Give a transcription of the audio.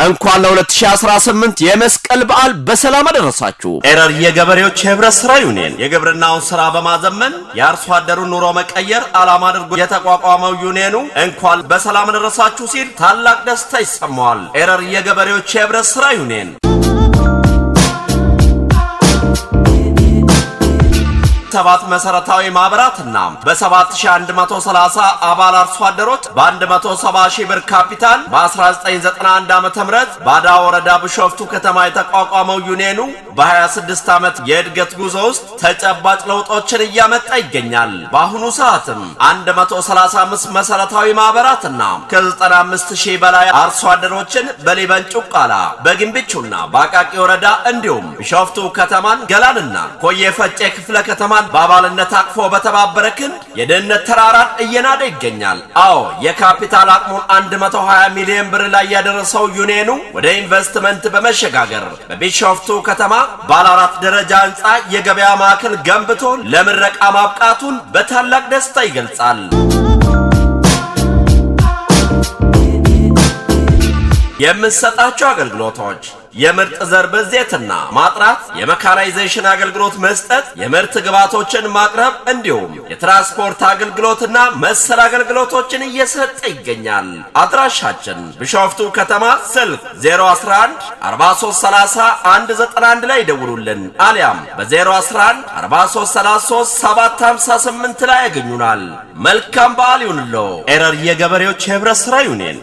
እንኳን ለ2018 የመስቀል በዓል በሰላም አደረሳችሁ። ኤረር የገበሬዎች የህብረት ስራ ዩኒየን የግብርናውን ስራ በማዘመን የአርሶ አደሩን ኑሮ መቀየር ዓላማ አድርጎ የተቋቋመው ዩኒየኑ እንኳን በሰላም አደረሳችሁ ሲል ታላቅ ደስታ ይሰማዋል። ኤረር የገበሬዎች የህብረት ስራ ዩኒየን ሰባት መሰረታዊ ማህበራትና በ7130 አባል አርሶ አደሮች በ170 ሺህ ብር ካፒታል በ1991 ዓመተ ምህረት ባዳ ወረዳ ቢሾፍቱ ከተማ የተቋቋመው ዩኒየኑ በ26 ዓመት የእድገት ጉዞ ውስጥ ተጨባጭ ለውጦችን እያመጣ ይገኛል። በአሁኑ ሰዓትም 135 መሰረታዊ ማህበራትና ከ95 ሺህ በላይ አርሶ አደሮችን በሊበን ጩቃላ፣ በግንብቹና በአቃቂ ወረዳ እንዲሁም ቢሾፍቱ ከተማን ገላንና ኮዬ ፈጬ ክፍለ ከተማ በአባልነት አቅፎ በተባበረ ክንድ የድህነት ተራራን እየናደ ይገኛል። አዎ የካፒታል አቅሙን 120 ሚሊዮን ብር ላይ ያደረሰው ዩኒየኑ ወደ ኢንቨስትመንት በመሸጋገር በቢሾፍቱ ከተማ ባለ 4 ደረጃ ህንፃ የገበያ ማዕከል ገንብቶ ለምረቃ ማብቃቱን በታላቅ ደስታ ይገልጻል። የምንሰጣቸው አገልግሎቶች የምርጥ ዘር ብዜትና ማጥራት፣ የመካናይዜሽን አገልግሎት መስጠት፣ የምርት ግብዓቶችን ማቅረብ እንዲሁም የትራንስፖርት አገልግሎትና መሰል አገልግሎቶችን እየሰጠ ይገኛል። አድራሻችን ቢሾፍቱ ከተማ፣ ስልክ 011 4330 191 ላይ ደውሉልን፣ አሊያም በ011 4333 758 ላይ ያገኙናል። መልካም በዓል ይሁንልዎ። ኤረር የገበሬዎች የህብረት ስራ ዩኒየን